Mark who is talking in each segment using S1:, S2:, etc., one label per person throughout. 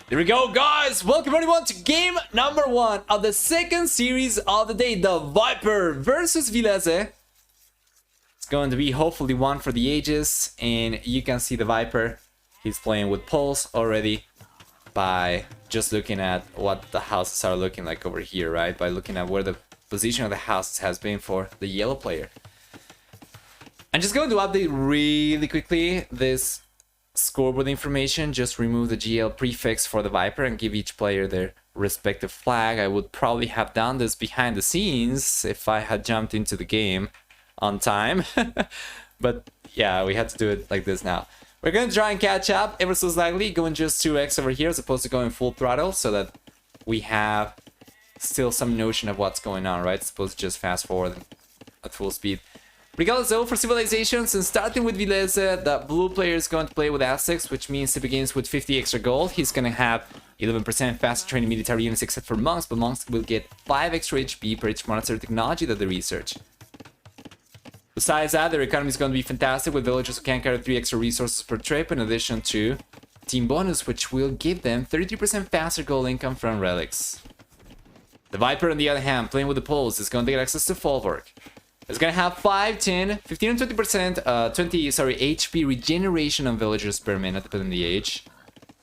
S1: There we go, guys. Welcome everyone to game number 1 of the second series of the day, TheViper versus Villese. It's going to be hopefully one for the ages, and you can see TheViper. He's playing with pulse already by just looking at what the houses are looking like over here, right? By looking at where the position of the houses has been for the yellow player. I'm just going to update really quickly this scoreboard information. Just remove the GL prefix for TheViper and give each player their respective flag. I would probably have done this behind the scenes if I had jumped into the game on time. But yeah, we had to do it like this now. We're going to try and catch up ever so slightly, going just 2x over here as opposed to going full throttle, so that we have still some notion of what's going on, right? Supposed to just fast forward at full speed. Regardless though, for civilizations, and starting with Villese, the blue player is going to play with Aztecs, which means he begins with 50 extra gold. He's going to have 11% faster training military units except for monks, but monks will get 5 extra HP per each monastery technology that they research. Besides that, their economy is going to be fantastic, with villagers who can carry 3 extra resources per trip, in addition to team bonus, which will give them 33% faster gold income from relics. TheViper, on the other hand, playing with the poles, is going to get access to Folwark. It's going to have 5, 10, 15 and 20% HP regeneration on villagers per minute depending on the age.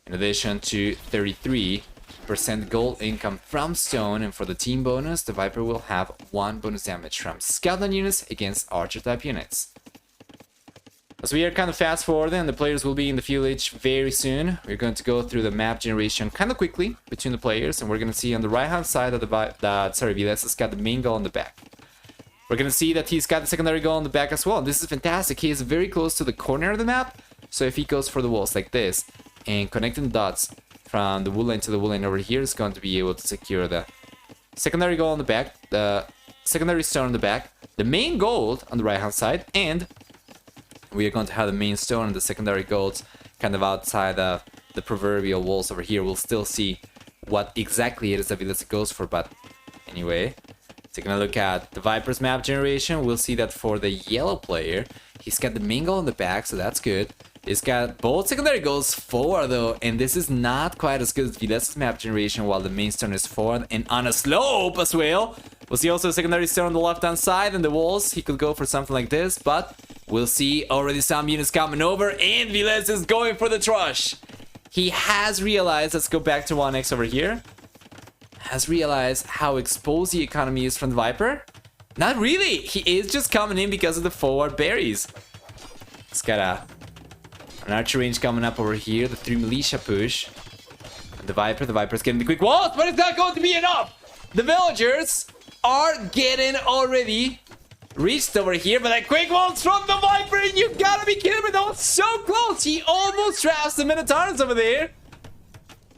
S1: In addition to 33% gold income from stone, and for the team bonus, TheViper will have 1 bonus damage from scout units against archer type units. As we are kind of fast forwarding, the players will be in the village very soon. We're going to go through the map generation kind of quickly between the players, and we're going to see on the right hand side of Villese has got the main goal on the back. We're going to see that he's got the secondary goal on the back as well. This is fantastic. He is very close to the corner of the map. So if he goes for the walls like this and connecting the dots from the wood line to the wood line over here, is going to be able to secure the secondary goal on the back, the secondary stone on the back, the main gold on the right hand side, and we are going to have the main stone and the secondary golds kind of outside of the proverbial walls over here. We'll still see what exactly it is that Villese goes for, but anyway. Taking a look at TheViper's map generation, we'll see that for the yellow player, he's got the main goal on the back, so that's good. He's got both secondary goals forward though, and this is not quite as good as Villese's map generation, while the main stone is forward and on a slope as well. We'll see also a secondary stone on the left hand side and the walls. He could go for something like this, but we'll see already some units coming over, and Villese is going for the trush. He has realized, let's go back to 1x over here. Has realized how exposed the economy is from TheViper? Not really. He is just coming in because of the forward berries. He's got an archer range coming up over here. The 3 militia push. And TheViper's getting the quick walls, but it's not going to be enough. The villagers are getting already reached over here, but that quick walls from TheViper, and you gotta be kidding me. That was so close. He almost traps the Minotaurs over there.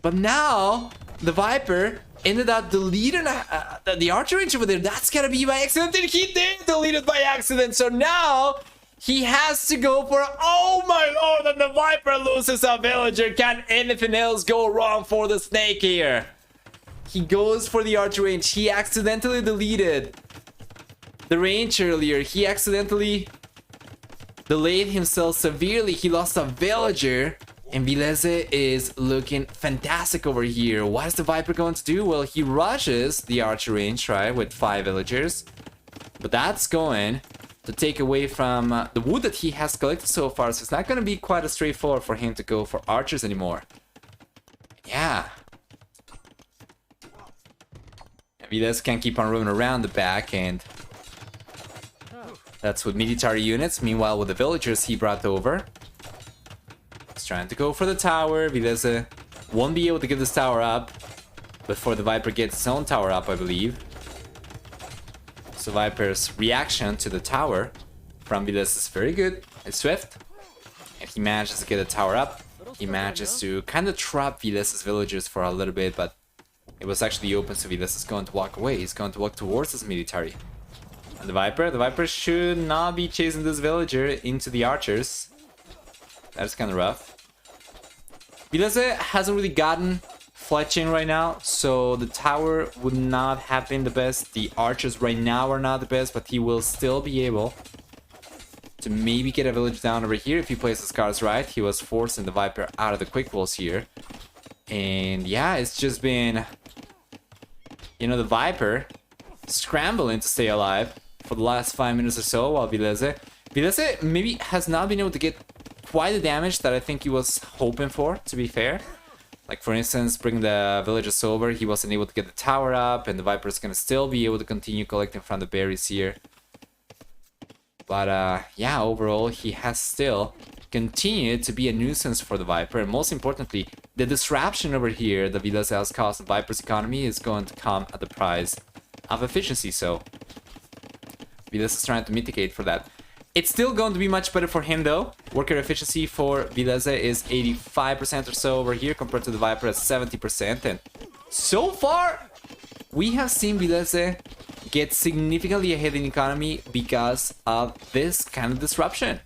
S1: But now TheViper ended up deleting the archer range over there. That's gotta be by accident. And he did delete it by accident. So now he has to go for, oh my lord, and TheViper loses a villager. Can anything else go wrong for the SNEK here? He goes for the archer range. He accidentally deleted the range earlier. He accidentally delayed himself severely. He lost a villager. And Villese is looking fantastic over here. What is TheViper going to do? Well, he rushes the archer range, right, with 5 villagers. But that's going to take away from the wood that he has collected so far. So it's not going to be quite as straightforward for him to go for archers anymore. Yeah. Villese can keep on roaming around the back, and that's with military units. Meanwhile, with the villagers he brought over, trying to go for the tower. Villese won't be able to get this tower up before TheViper gets his own tower up, I believe. So Viper's reaction to the tower from Villese is very good. It's swift, and he manages to get the tower up. He manages to kind of trap Villese's villagers for a little bit, but it was actually open, so Villese is going to walk away. He's going to walk towards his military. And TheViper should not be chasing this villager into the archers. That's kind of rough. Villese hasn't really gotten fletching right now, so the tower would not have been the best. The archers right now are not the best, but he will still be able to maybe get a village down over here if he plays his cards right. He was forcing TheViper out of the quick walls here. And yeah, it's just been, you know, the Viper scrambling to stay alive for the last 5 minutes or so, while Villese maybe has not been able to get quite the damage that I think he was hoping for, to be fair. Like, for instance, bring the villagers over, he wasn't able to get the tower up, and the Viper is going to still be able to continue collecting from the berries here. But yeah, overall, he has still continued to be a nuisance for the Viper, and most importantly, the disruption over here that Villese has caused the Viper's economy is going to come at the price of efficiency, so Villese is trying to mitigate for that. It's still going to be much better for him though. Worker efficiency for Villese is 85% or so over here compared to the Viper at 70%, and so far we have seen Villese get significantly ahead in economy because of this kind of disruption.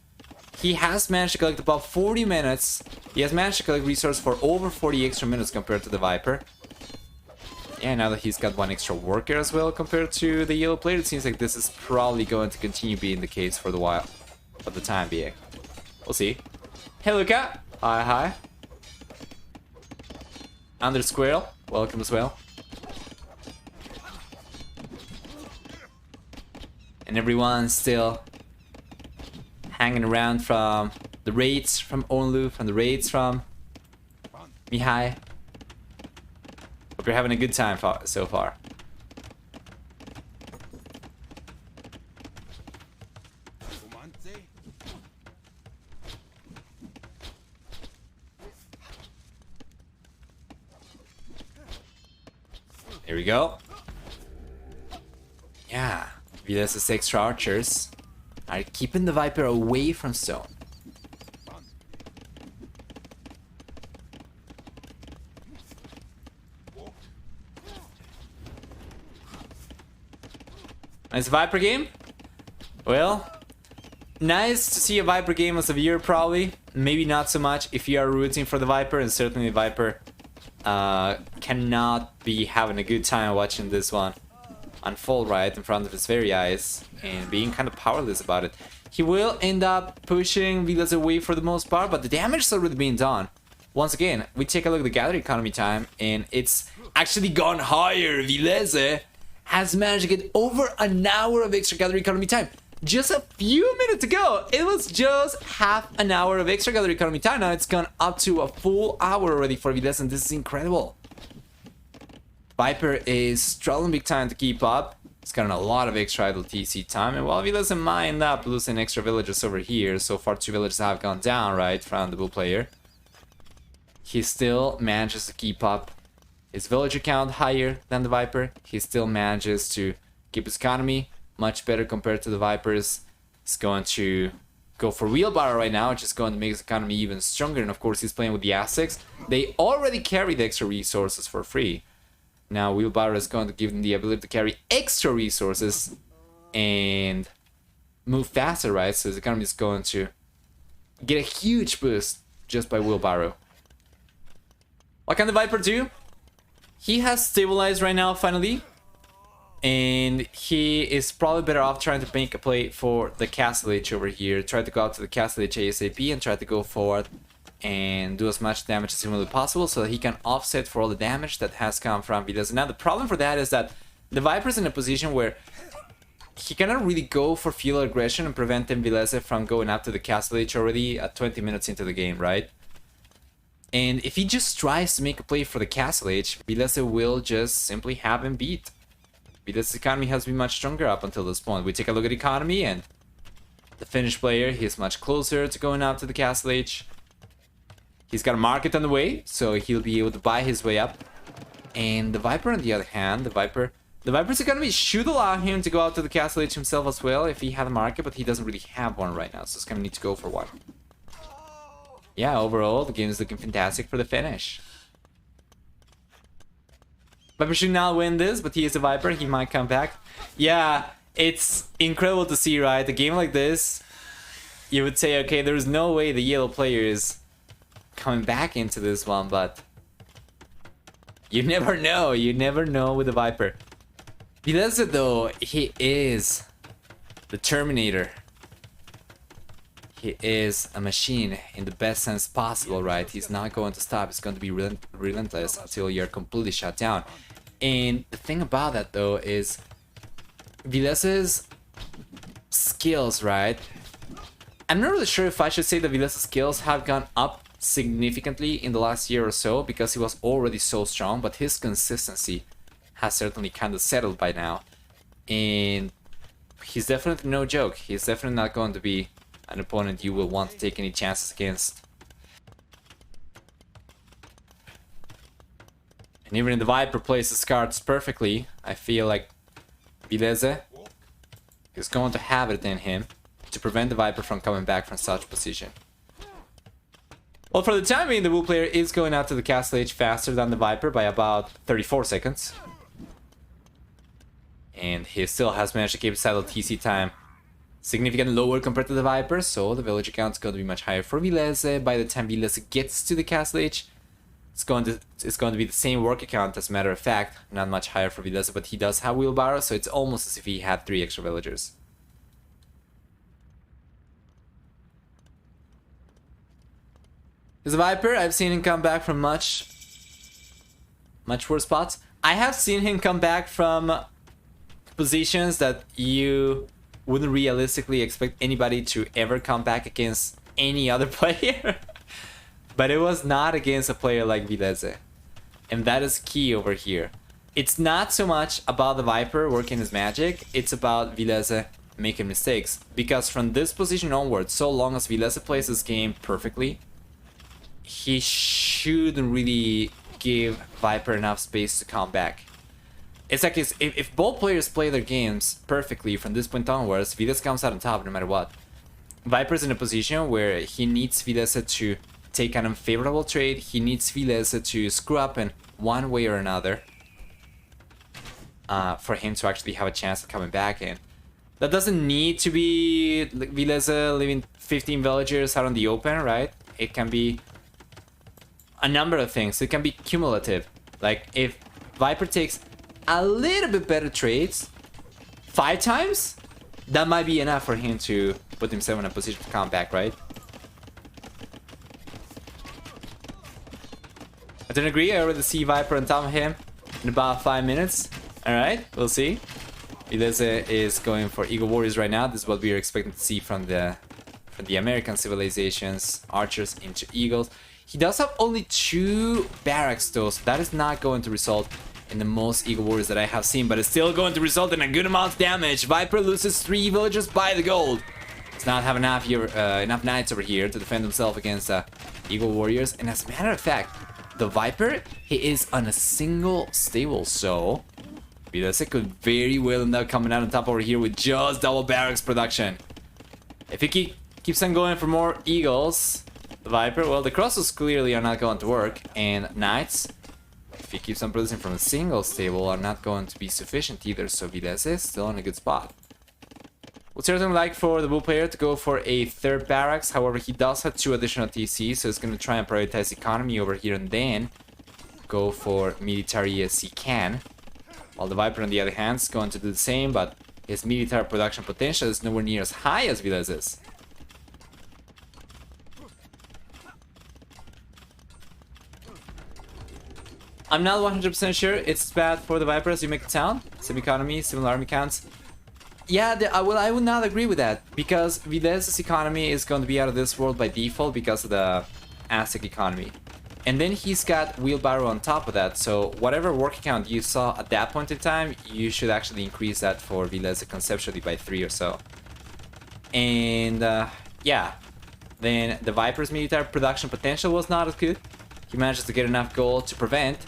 S1: He has managed to collect about 40 minutes. He has managed to collect resources for over 40 extra minutes compared to the Viper. Yeah, now that he's got one extra worker as well compared to the yellow player, it seems like this is probably going to continue being the case for the while, for the time being. We'll see. Hey, Luca. Hi, hi. Under Squirrel, welcome as well. And everyone's still hanging around from the raids from Onlu, from the raids from Mihai. Hope you're having a good time so far. Here we go. Yeah, Vilese's extra archers are keeping the Viper away from stone. Nice Viper game? Well, nice to see a Viper game as a viewer probably. Maybe not so much if you are rooting for the Viper, and certainly the Viper cannot be having a good time watching this one unfold right in front of his very eyes and being kind of powerless about it. He will end up pushing Villese away for the most part, but the damage is already being done. Once again, we take a look at the gallery economy time, and it's actually gone higher. Villese has managed to get over an hour of extra gallery economy time. Just a few minutes ago, it was just half an hour of extra gallery economy time. Now it's gone up to a full hour already for Villese, and this is incredible. Viper is struggling big time to keep up. He's gotten a lot of extra idle TC time, and while Villese might end up losing extra villagers over here, so far 2 villagers have gone down, right, from the blue player, he still manages to keep up his villager count higher than the Viper. He still manages to keep his economy much better compared to the Vipers. He's going to go for wheelbarrow right now, which is going to make his economy even stronger, and of course he's playing with the Aztecs. They already carry the extra resources for free. Now wheelbarrow is going to give them the ability to carry extra resources and move faster, right? So his economy is going to get a huge boost just by wheelbarrow. What can the Viper do? He has stabilized right now finally, and he is probably better off trying to make a play for the Castle Age over here. Try to go out to the Castle Age ASAP and try to go forward and do as much damage as humanly possible so that he can offset for all the damage that has come from Villese. Now the problem for that is that the Viper's in a position where he cannot really go for field aggression and prevent Villese from going up to the Castle Age already at 20 minutes into the game, right? And if he just tries to make a play for the Castle Age, Villese will just simply have him beat. Vilese's economy has been much stronger up until this point. We take a look at economy, and the Finnish player, he is much closer to going out to the Castle Age. He's got a market on the way, so he'll be able to buy his way up. And the Viper, on the other hand, the Viper's economy should allow him to go out to the Castle Age himself as well if he had a market, but he doesn't really have one right now, so he's gonna need to go for one. Yeah, overall, the game is looking fantastic for the Finnish. Viper should not win this, but he is a Viper, he might come back. Yeah, it's incredible to see, right? A game like this, you would say, okay, there's no way the yellow player is coming back into this one, but you never know with the Viper. Villese though, he is the Terminator. he is a machine in the best sense possible, right? He's not going to stop. He's going to be relentless until you're completely shut down. And the thing about that, though, is Vilese's skills, right? I'm not really sure if I should say that Vilese's skills have gone up significantly in the last year or so, because he was already so strong, but his consistency has certainly kind of settled by now. And he's definitely no joke. He's definitely not going to be an opponent you will want to take any chances against. And even if the Viper plays his cards perfectly, I feel like Villese is going to have it in him to prevent the Viper from coming back from such position. Well, for the time being, the Wu player is going out to the castle age faster than the Viper by about 34 seconds. And he still has managed to keep his idle TC time significantly lower compared to the Viper, so the village account is going to be much higher for Villese. By the time Villese gets to the castle age, it's going to be the same work account, as a matter of fact, not much higher for Villese, but he does have wheelbarrow, so it's almost as if he had 3 extra villagers. As a Viper, I've seen him come back from much worse spots. I have seen him come back from positions that you wouldn't realistically expect anybody to ever come back against any other player. But it was not against a player like Villese. And that is key over here. It's not so much about the Viper working his magic, it's about Villese making mistakes. Because from this position onwards, so long as Villese plays this game perfectly, he shouldn't really give Viper enough space to come back. It's like if both players play their games perfectly from this point onwards, Villese comes out on top no matter what. Viper's in a position where he needs Villese to take an unfavorable trade, he needs Villese to screw up in one way or another for him to actually have a chance of coming back in. That doesn't need to be Villese leaving 15 villagers out on the open, right? It can be a number of things. It can be cumulative. Like if Viper takes a little bit better trades 5 times, that might be enough for him to put himself in a position to come back, right? I don't agree. I already see Viper on top of him in about 5 minutes. Alright, we'll see. Villese is going for Eagle Warriors right now. This is what we are expecting to see from the American civilizations. Archers into Eagles. He does have only 2 barracks though, so that is not going to result in the most Eagle Warriors that I have seen, but it's still going to result in a good amount of damage. Viper loses 3 villagers by the gold. Does not have enough knights over here to defend himself against Eagle Warriors. And as a matter of fact, the Viper, he is on a single stable, so Villese could very well end up coming out on top over here with just double barracks production. If he keeps on going for more Eagles, the Viper, well, the crosses clearly are not going to work, and Knights, if he keeps on producing from a single stable, are not going to be sufficient either, so Villese is still in a good spot. Would certainly like for the Bull player to go for a 3rd barracks, however he does have 2 additional TC, so he's going to try and prioritize economy over here and then go for military as he can. While the Viper on the other hand is going to do the same, but his military production potential is nowhere near as high as Vilese's. I'm not 100% sure it's bad for the Viper as you make a town. Same economy, similar army counts. Yeah, I would not agree with that, because Vilese's economy is going to be out of this world by default because of the Aztec economy. And then he's got wheelbarrow on top of that, so whatever work account you saw at that point in time, you should actually increase that for Villese conceptually by 3 or so. And yeah, then the Viper's military production potential was not as good. He manages to get enough gold to prevent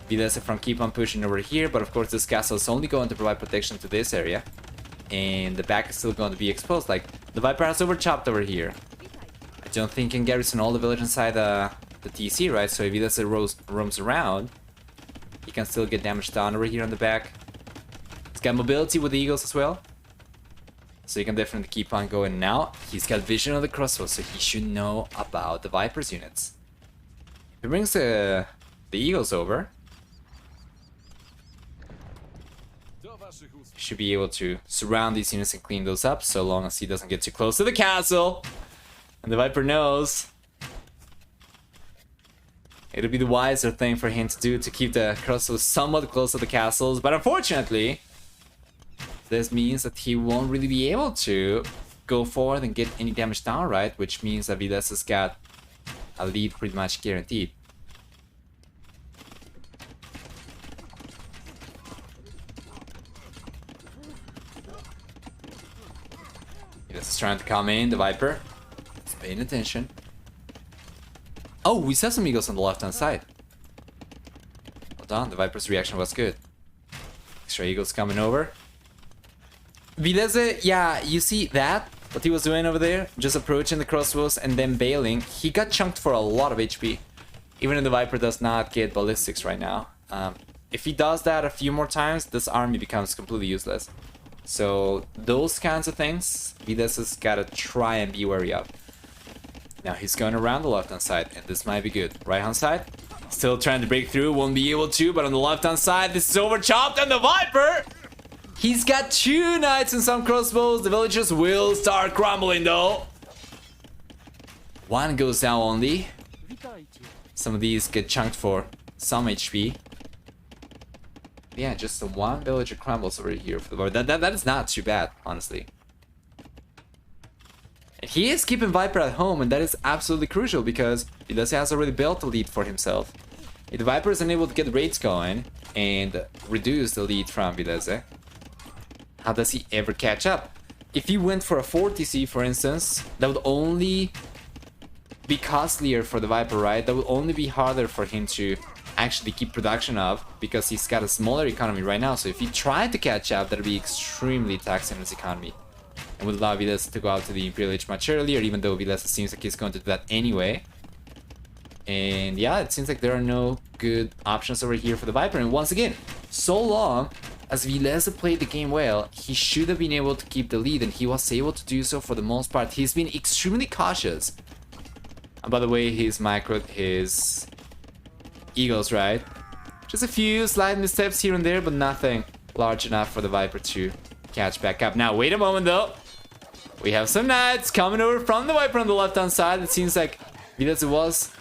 S1: Villese from keep on pushing over here, but of course this castle is only going to provide protection to this area. And the back is still going to be exposed. Like, the Viper has overchopped over here. I don't think he can garrison all the village inside the TC, right? So if Villese roams around, he can still get damage down over here on the back. He's got mobility with the Eagles as well, so he can definitely keep on going. Now he's got vision of the crossbow, so he should know about the Viper's units. If he brings the Eagles over, he should be able to surround these units and clean those up, so long as he doesn't get too close to the castle. And the Viper knows it'll be the wiser thing for him to do to keep the crossbows somewhat close to the castles. But unfortunately, this means that he won't really be able to go forward and get any damage down, right? Which means that Villese has got a lead pretty much guaranteed. Villese is trying to come in, the Viper. He's paying attention. Oh, we saw some eagles on the left-hand side. Hold on, the Viper's reaction was good. Extra eagles coming over. Villese, yeah, you see that? What he was doing over there? Just approaching the crossbows and then bailing. He got chunked for a lot of HP. Even if the Viper does not get ballistics right now. If he does that a few more times, this army becomes completely useless. So those kinds of things, Villese's gotta try and be wary of. Now he's going around the left-hand side, and this might be good. Right-hand side, still trying to break through, won't be able to, but on the left-hand side, this is over-chopped, and the Viper! He's got 2 knights and some crossbows. The villagers will start crumbling, though. 1 goes down only. Some of these get chunked for some HP. Yeah, just the 1 villager crumbles over here for the Viper. That is not too bad, honestly. He is keeping Viper at home, and that is absolutely crucial because Villese has already built a lead for himself. If the Viper is unable to get raids going and reduce the lead from Villese, how does he ever catch up? If he went for a 4TC, for instance, that would only be costlier for the Viper, right? That would only be harder for him to actually keep production of because he's got a smaller economy right now. So if he tried to catch up, that would be extremely taxing on his economy. And would allow Villese to go out to the Imperial Age much earlier, even though Villese seems like he's going to do that anyway. And yeah, it seems like there are no good options over here for the Viper. And once again, so long as Villese played the game well, he should have been able to keep the lead, and he was able to do so for the most part. He's been extremely cautious. And by the way, he's microed his eagles, right? Just a few slight missteps here and there, but nothing large enough for the Viper to catch back up. Now, wait a moment though. We have some knights coming over from the Viper on the left-hand side. It seems like Villese was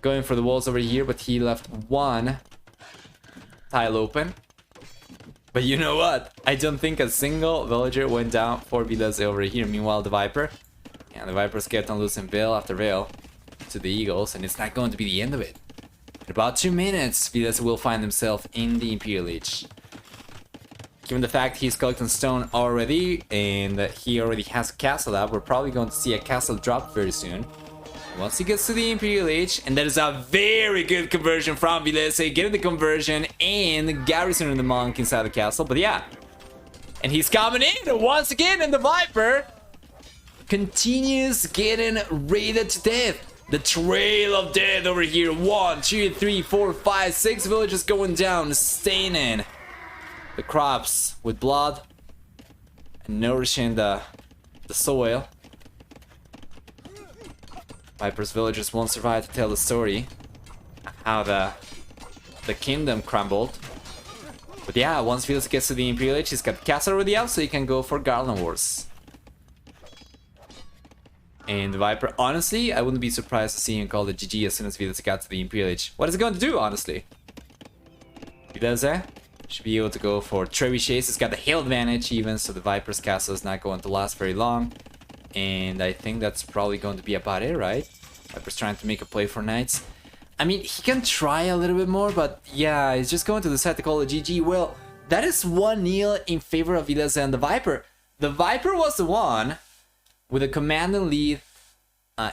S1: going for the walls over here, but he left 1 tile open. But you know what? I don't think a single villager went down for Villese over here. Meanwhile, the Viper, and the Viper's kept on losing veil after veil to the eagles, and it's not going to be the end of it. In about 2 minutes, Villese will find himself in the Imperial Age. Given the fact he's collecting stone already, and he already has a castle up, we're probably going to see a castle drop very soon. Once he gets to the Imperial Age, and that is a very good conversion from Villese, getting the conversion and garrisoning the monk inside the castle. But yeah, and he's coming in once again, and the Viper continues getting raided to death. The trail of death over here. 1, 2, 3, 4, 5, 6 villagers going down, staining the crops with blood and nourishing the soil. Viper's villagers won't survive to tell the story of how the kingdom crumbled. But yeah, once Villese gets to the Imperial Age, he's got the castle already up, so he can go for Garland Wars. And the Viper, honestly, I wouldn't be surprised to see him call the GG as soon as Villese got to the Imperial Age. What is it going to do, honestly? Villese should be able to go for trebuchets. He's got the hail advantage even, so the Viper's castle is not going to last very long. And I think that's probably going to be about it, right? Viper's trying to make a play for knights. I mean, he can try a little bit more, but yeah, he's just going to decide to call it GG. Well, that is 1-0 in favor of Villese and the Viper. The Viper was the one with a commanding lead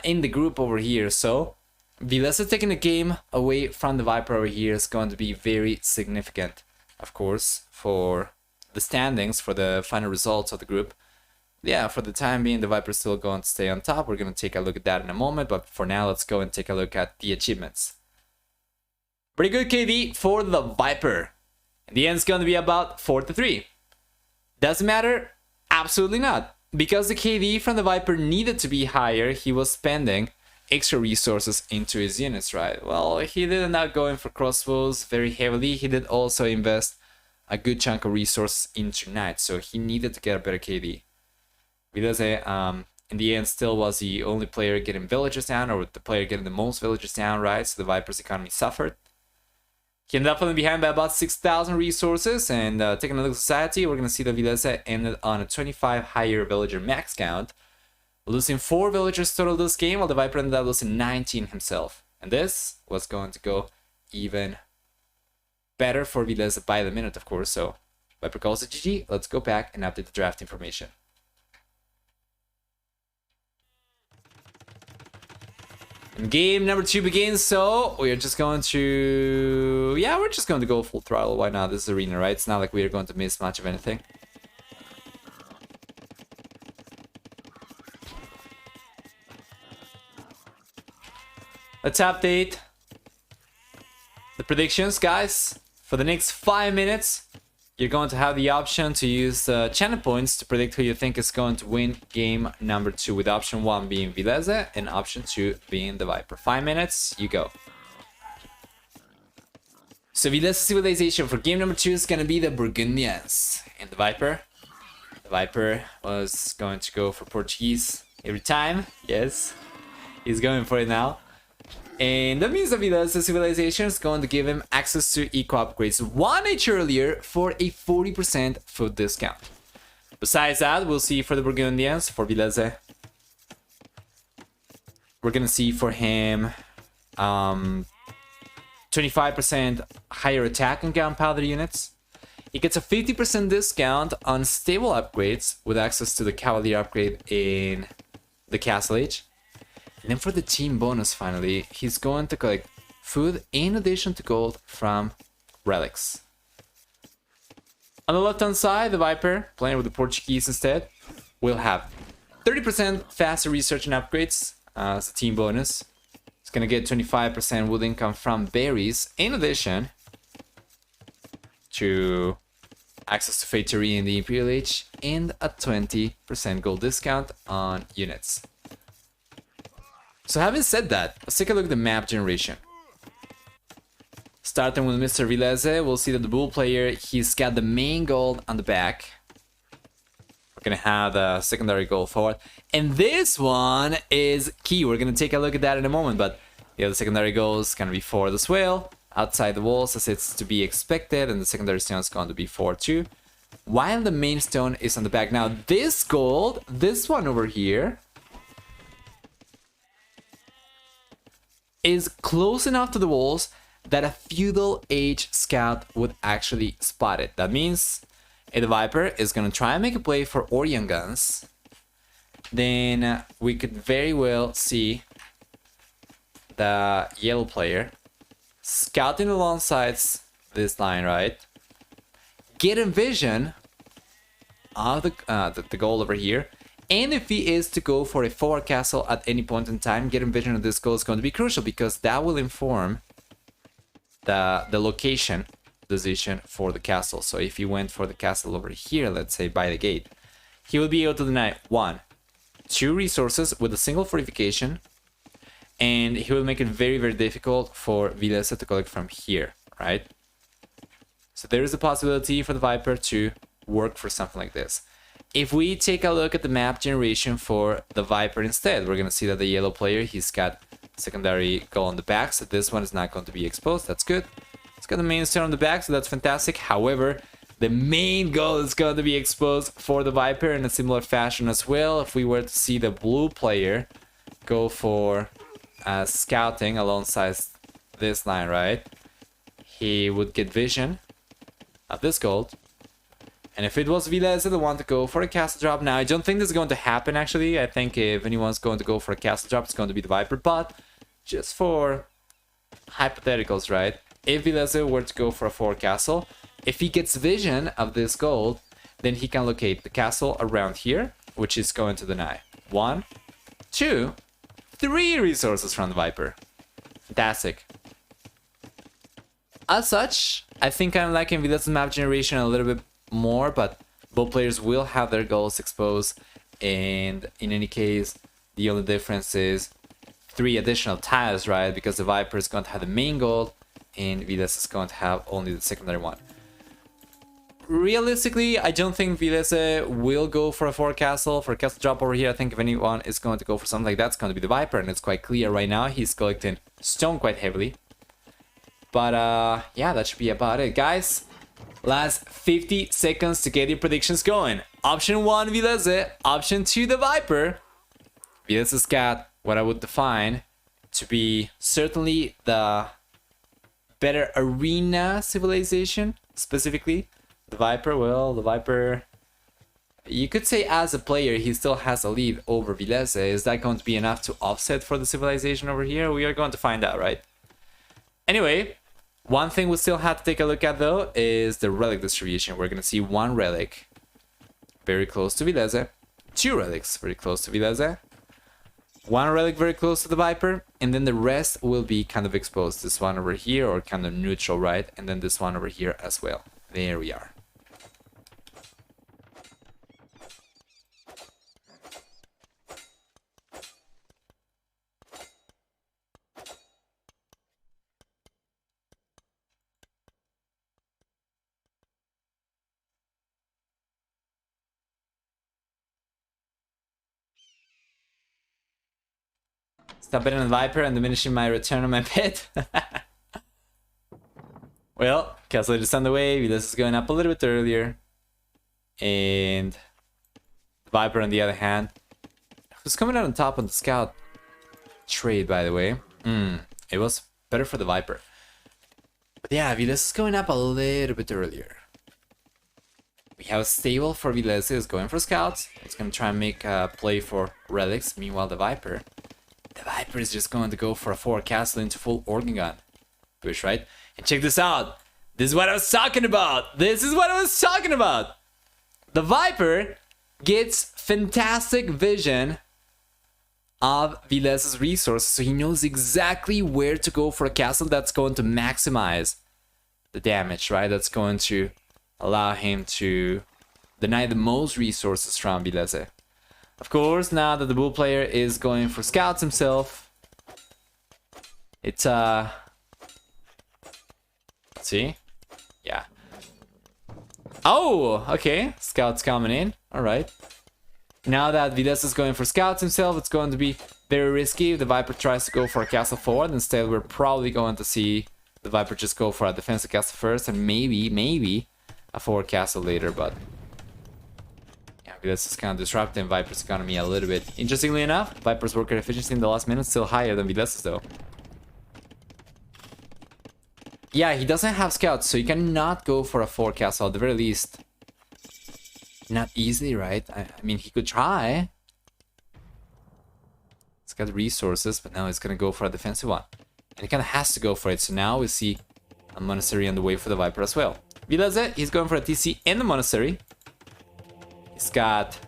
S1: in the group over here, so Villese taking the game away from the Viper over here is going to be very significant, of course, for the standings, for the final results of the group. Yeah, for the time being, the Viper is still going to stay on top. We're going to take a look at that in a moment, but for now, let's go and take a look at the achievements. Pretty good KD for the Viper. In the end, it's going to be about 4-3. Does it matter? Absolutely not. Because the KD from the Viper needed to be higher, he was spending extra resources into his units, right? Well, he did end up going for crossbows very heavily. He did also invest a good chunk of resources into knights, so he needed to get a better KD. Villese in the end still was the only player getting villagers down, or the player getting the most villagers down, right? So the Viper's economy suffered. He ended up falling behind by about 6,000 resources, and taking a look at society, we're going to see that Villese ended on a 25 higher villager max count, losing 4 villagers total this game, while the Viper ended up losing 19 himself. And this was going to go even better for Villese by the minute, of course. So Viper calls it GG. Let's go back and update the draft information. And game number 2 begins, so we're just going to... yeah, we're just going to go full throttle. Why not? This is arena, right? It's not like we're going to miss much of anything. Let's update the predictions, guys. For the next 5 minutes, you're going to have the option to use channel points to predict who you think is going to win game number 2, with option 1 being Villese and option 2 being the Viper. 5 minutes, you go. So Villese civilization for game number 2 is going to be the Burgundians. And the Viper was going to go for Portuguese every time. Yes, he's going for it now. And that means that Villese civilization is going to give him access to eco upgrades 1 age earlier for a 40% food discount. Besides that, we'll see for the Burgundians, for Villese, we're gonna see for him 25% higher attack on gunpowder units. He gets a 50% discount on stable upgrades with access to the cavalier upgrade in the Castle Age. And then for the team bonus, finally, he's going to collect food in addition to gold from relics. On the left-hand side, the Viper, playing with the Portuguese instead, will have 30% faster research and upgrades as a team bonus. It's going to get 25% wood income from berries, in addition to access to Fatery in the Imperial Age, and a 20% gold discount on units. So having said that, let's take a look at the map generation. Starting with Mr. Villese, we'll see that the bull player, he's got the main gold on the back. We're gonna have the secondary gold forward. And this one is key. We're gonna take a look at that in a moment, but the other secondary gold is gonna be forward as well, outside the walls as it's to be expected, and the secondary stone is going to be forward too. While the main stone is on the back. Now this gold, this one over here, is close enough to the walls that a feudal age scout would actually spot it. That means if the Viper is going to try and make a play for Orion guns, then we could very well see the yellow player scouting alongside this line, right? Getting vision of the goal over here. And if he is to go for a forward castle at any point in time, getting vision of this goal is going to be crucial, because that will inform the location decision for the castle. So if he went for the castle over here, let's say by the gate, he will be able to deny 1, 2 resources with a single fortification, and he will make it very, very difficult for Villese to collect from here, right? So there is a possibility for the Viper to work for something like this. If we take a look at the map generation for the Viper instead, we're going to see that the yellow player, he's got secondary goal on the back, so this one is not going to be exposed. That's good. It's got the main stone on the back, so that's fantastic. However, the main goal is going to be exposed for the Viper in a similar fashion as well. If we were to see the blue player go for scouting alongside this line, right, he would get vision of this gold. And if it was Villese the one to go for a castle drop, now I don't think this is going to happen actually. I think if anyone's going to go for a castle drop, it's going to be the Viper. But just for hypotheticals, right? If Villese were to go for a forward castle, if he gets vision of this gold, then he can locate the castle around here, which is going to deny 1, 2, 3 resources from the Viper. Fantastic. As such, I think I'm liking Villese's map generation a little bit more, but both players will have their goals exposed, and in any case the only difference is 3 additional tiles, right? Because the Viper is going to have the main gold and Villese is going to have only the secondary one. realistically, I don't think Villese will go for a 4 castle, for a castle drop over here. I think if anyone is going to go for something like that, it's going to be the Viper, and it's quite clear right now. He's collecting stone quite heavily. But yeah, that should be about it, guys. Last 50 seconds to get your predictions going. Option 1, Villese. Option 2, the Viper. Vilese's got what I would define to be certainly the better arena civilization, specifically. The Viper, well, the Viper, you could say as a player, he still has a lead over Villese. Is that going to be enough to offset for the civilization over here? We are going to find out, right? Anyway, one thing we still have to take a look at, though, is the relic distribution. We're going to see 1 relic very close to Villese, 2 relics very close to Villese, 1 relic very close to the Viper, and then the rest will be kind of exposed. This one over here, or kind of neutral, right? And then this one over here as well. There we are. Stop betting on the Viper and diminishing my return on my bet. Well, Castle is on the way. Villese is going up a little bit earlier. And the Viper, on the other hand, who's coming out on top on the scout trade, by the way. It was better for the Viper. But yeah, Villese is going up a little bit earlier. We have a stable for Villese, is going for scouts. It's going to try and make a play for relics. Meanwhile, the Viper is just going to go for a 4 castle into full organ gun push, right? And check this out. This is what I was talking about. This is what I was talking about. The Viper gets fantastic vision of Villese's resources, so he knows exactly where to go for a castle that's going to maximize the damage, right? That's going to allow him to deny the most resources from Villese. Of course, now that the Bull player is going for scouts himself, it's let's see. Yeah. Oh, okay. Scouts coming in. All right. Now that Villese is going for scouts himself, it's going to be very risky if the Viper tries to go for a castle forward. Instead, we're probably going to see the Viper just go for a defensive castle first, and maybe a forward castle later, but Villese is kind of disrupting Viper's economy a little bit. Interestingly enough, Viper's worker efficiency in the last minute is still higher than Villese's, though. Yeah, he doesn't have scouts, so he cannot go for a 4 castle at the very least. Not easily, right? I mean, he could try. He's got resources, but now he's gonna go for a defensive one. And he kind of has to go for it, so now we see a monastery on the way for the Viper as well. Villese, he's going for a TC in the monastery. He's got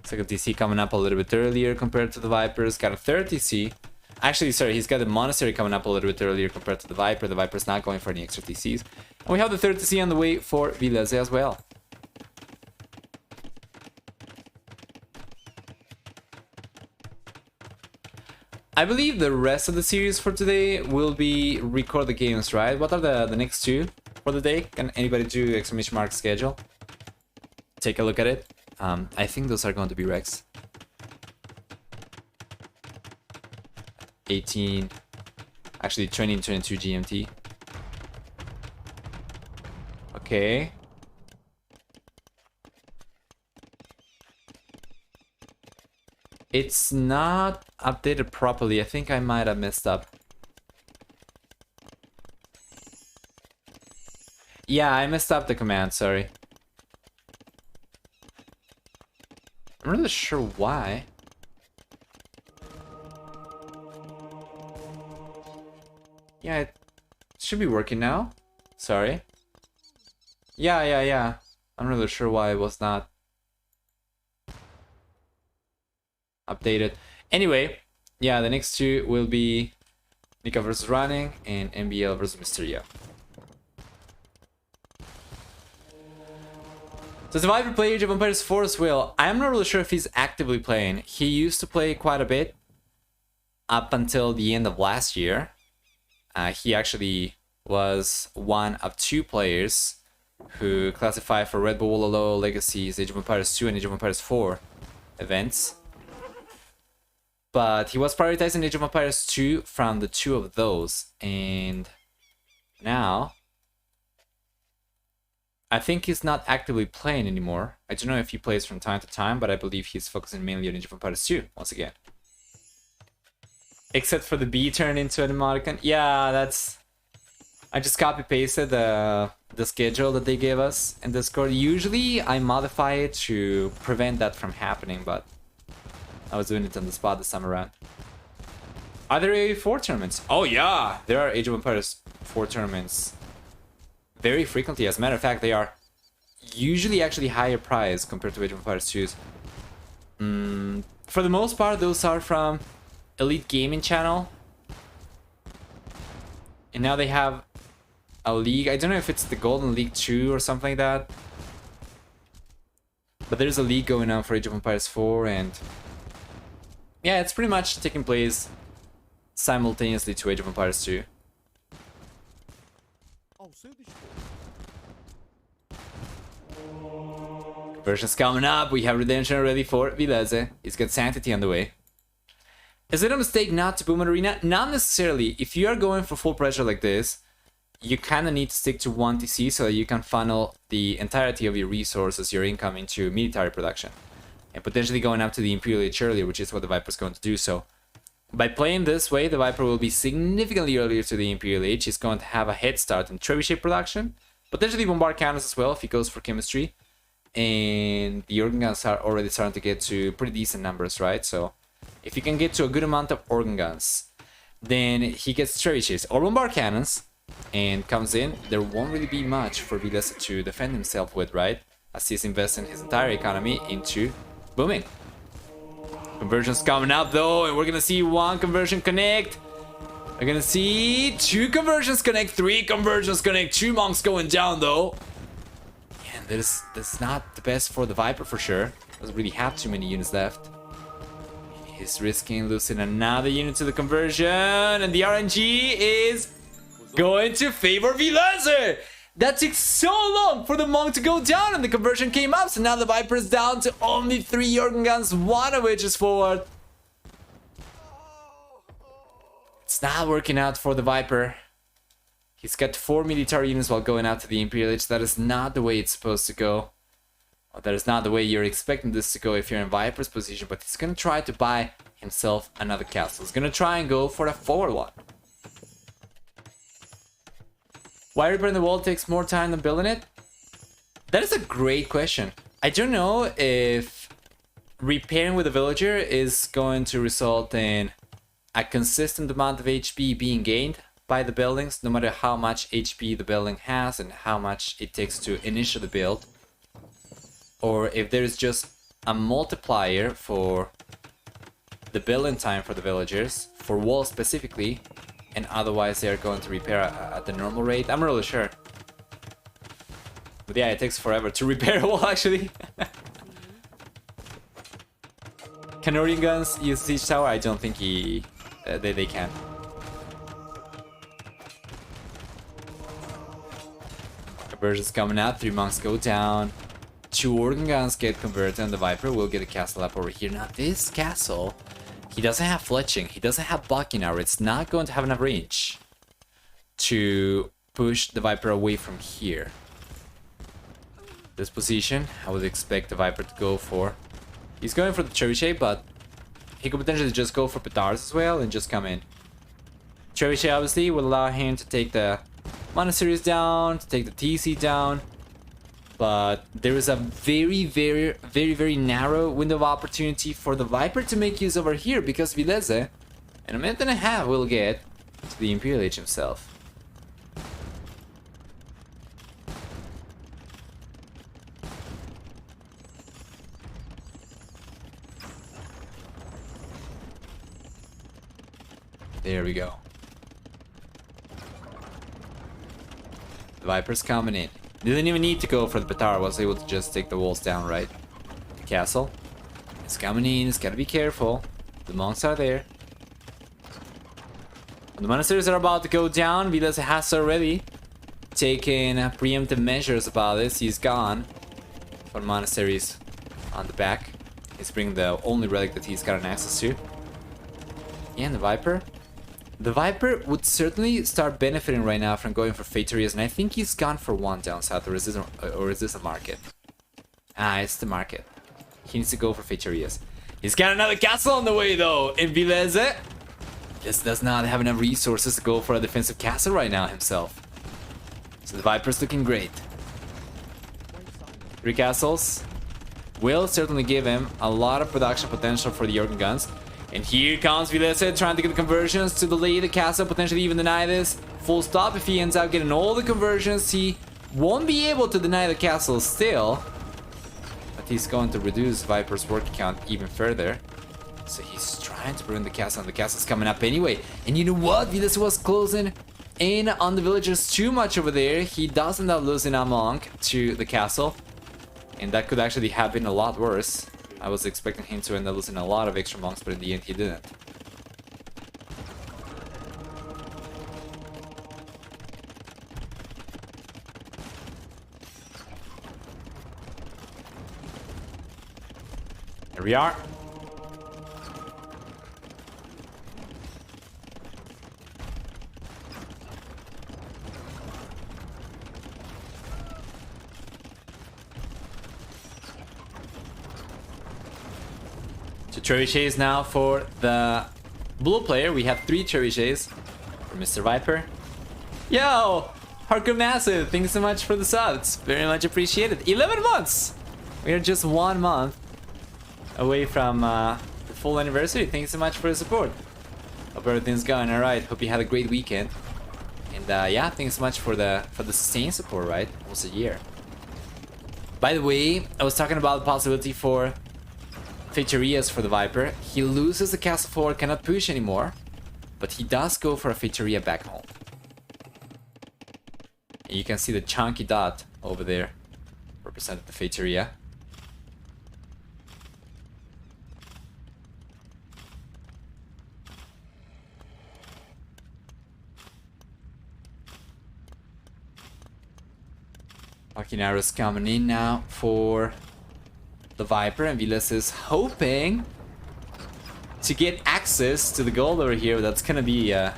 S1: second TC coming up a little bit earlier compared to the Viper. He's got a third TC. Actually, sorry, he's got the monastery coming up a little bit earlier compared to the Viper. The Viper's not going for any extra TCs. And we have the third TC on the way for Villese as well. I believe the rest of the series for today will be record the games, right? What are the next 2 for the day? Can anybody do exclamation mark schedule? Take a look at it. I think those are going to be Rex. 18, actually 20 and 22 GMT. Okay. It's not updated properly. I think I might have messed up. Yeah, I messed up the command, sorry. I'm not really sure why. Yeah, it should be working now. Sorry. Yeah. I'm not really sure why it was not updated. Anyway, yeah, the next 2 will be Nika versus Running and MBL versus Mysteria. Does the Viper play Age of Empires 4 as well? I'm not really sure if he's actively playing. He used to play quite a bit up until the end of last year. He actually was one of 2 players who classify for Red Bull Low Legacies, Age of Empires 2 and Age of Empires 4 events. But he was prioritizing Age of Empires 2 from the two of those, and now I think he's not actively playing anymore. I don't know if he plays from time to time, but I believe he's focusing mainly on Age of Empires 2 once again. Except for the B turned into an emoticon. Yeah, that's... I just copy-pasted the schedule that they gave us in Discord. Usually I modify it to prevent that from happening, but I was doing it on the spot this time around. Are there AE4 tournaments? Oh yeah, there are Age of Empires 4 tournaments very frequently. As a matter of fact, they are usually actually higher price compared to Age of Empires 2's. For the most part, those are from Elite Gaming Channel. And now they have a league. I don't know if it's the Golden League 2 or something like that. But there's a league going on for Age of Empires 4, and yeah, it's pretty much taking place simultaneously to Age of Empires 2. Conversion's coming up. We have redemption already for Villese. He's got Sanctity on the way. Is it a mistake not to boom an arena? Not necessarily. If you are going for full pressure like this, you kind of need to stick to one TC so that you can funnel the entirety of your resources, your income, into military production. And potentially going up to the Imperial Age earlier, which is what the Viper's going to do. So by playing this way, the Viper will be significantly earlier to the Imperial Age. He's going to have a head start in Trebuchet production. Potentially bombard cannons as well if he goes for chemistry. And the organ guns are already starting to get to pretty decent numbers, right? So if you can get to a good amount of organ guns, then he gets trebuchets or bombard cannons and comes in. There won't really be much for Villese to defend himself with, right? As he's investing his entire economy into booming. Conversion's coming up though, and we're gonna see one conversion connect. We're gonna see two conversions connect, three conversions connect, two monks going down though. And that's not the best for the Viper for sure. Doesn't really have too many units left. He's risking losing another unit to the conversion, and the RNG is going to favor Villese. That took so long for the monk to go down, and the conversion came up, so now the Viper is down to only 3 organ guns, one of which is forward. It's not working out for the Viper. He's got 4 military units while going out to the Imperial Age. That is not the way it's supposed to go. Well, that is not the way you're expecting this to go if you're in Viper's position, but he's gonna try to buy himself another castle. He's gonna try and go for a forward one. Why repairing the wall takes more time than building it? That is a great question. I don't know if repairing with a villager is going to result in a consistent amount of HP being gained by the buildings, no matter how much HP the building has and how much it takes to initiate the build. Or if there's just a multiplier for the building time for the villagers, for walls specifically, and otherwise they're going to repair at the normal rate. I'm not really sure. But yeah, it takes forever to repair a wall actually. Can Organ guns use Siege Tower? I don't think they can. Conversion's coming out, 3 monks go down. 2 organ guns get converted, and the Viper will get a castle up over here. Now this castle, he doesn't have fletching, he doesn't have blocking armor. It's not going to have enough range to push the Viper away from here. This position, I would expect the Viper to go for. He's going for the trebuchet, but he could potentially just go for petards as well and just come in. Trebuchet obviously will allow him to take the monasteries down, to take the TC down. But there is a very narrow window of opportunity for the Viper to make use over here, because Villese, in a minute and a half, will get to the Imperial Age himself. There we go. The Viper's coming in. Didn't even need to go for the Petar, was able to just take the walls down, right? The castle is coming in, it's gotta be careful. The monks are there. The monasteries are about to go down, Villese has already. taking preemptive measures about this. He's gone for monasteries on the back. He's bringing the only relic that he's gotten access to. And the Viper. The Viper would certainly start benefiting right now from going for Faterias, and I think he's gone for one down south, or is this a market? Ah, it's the market. He needs to go for Faterias. He's got another castle on the way though in Villese. Just does not have enough resources to go for a defensive castle right now himself. So the Viper's looking great. 3 castles will certainly give him a lot of production potential for the organ guns. And here comes Villese trying to get the conversions to delay the castle, potentially even deny this. Full stop. If he ends up getting all the conversions, he won't be able to deny the castle still. But he's going to reduce Viper's work count even further. So he's trying to ruin the castle, and the castle's coming up anyway. And you know what? Villese was closing in on the villagers too much over there. He does end up losing a monk to the castle. And that could actually have been a lot worse. I was expecting him to end up losing a lot of extra monks, but in the end he didn't. Here we are. Two trebuchets now for the blue player. We have 3 trebuchets for Mr. Viper. Yo! Hardcore Massive, thank you so much for the subs. Very much appreciated. 11 months! We are just 1 month away from the full anniversary. Thank you so much for the support. Hope everything's going alright. Hope you had a great weekend. And yeah, thanks so much for the sustained support, right? Almost a year. By the way, I was talking about the possibility for Faterias for the Viper. He loses the castle forward, cannot push anymore, but he does go for a Fateria back home. And you can see the chunky dot over there represented the Fateria. Fucking arrows coming in now for the Viper, and Villese is hoping to get access to the gold over here. But that's gonna be a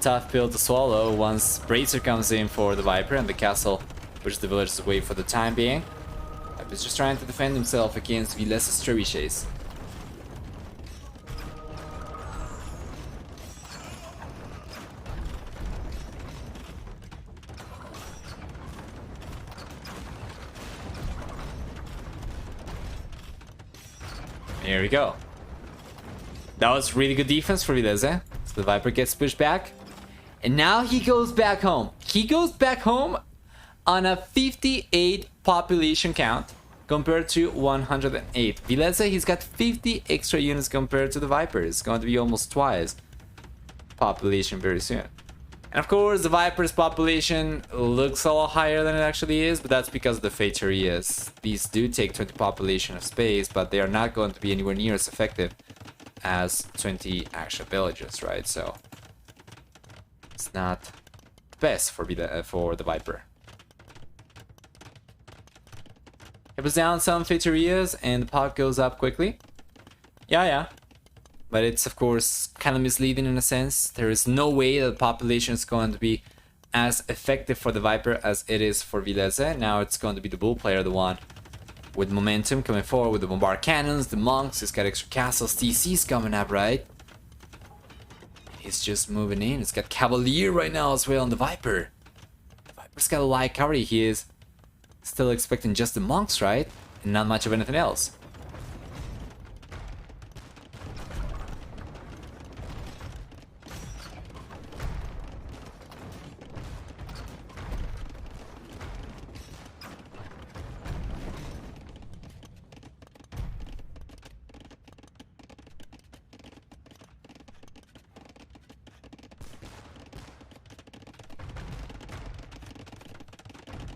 S1: tough pill to swallow once Bracer comes in for the Viper and the castle pushes the villagers away for the time being. He's just trying to defend himself against Villese's trebuchets. Here we go. That was really good defense for Villese. So the Viper gets pushed back. And now he goes back home. He goes back home on a 58 population count compared to 108. Villese, he's got 50 extra units compared to the Viper. It's going to be almost twice population very soon. And of course, the Viper's population looks a lot higher than it actually is, but that's because of the Faterias. These do take 20 population of space, but they are not going to be anywhere near as effective as 20 actual villages, right? So it's not best for the Viper. It was down some Faterias and the pot goes up quickly. Yeah. But it's, of course, kind of misleading in a sense. There is no way that the population is going to be as effective for the Viper as it is for Villese. Now it's going to be the bull player, the one with momentum coming forward with the bombard cannons, the monks. He's got extra castles. TC's coming up, right? He's just moving in. It's got Cavalier right now as well on the Viper. The Viper's got a light cavalry. He is still expecting just the monks, right? And not much of anything else.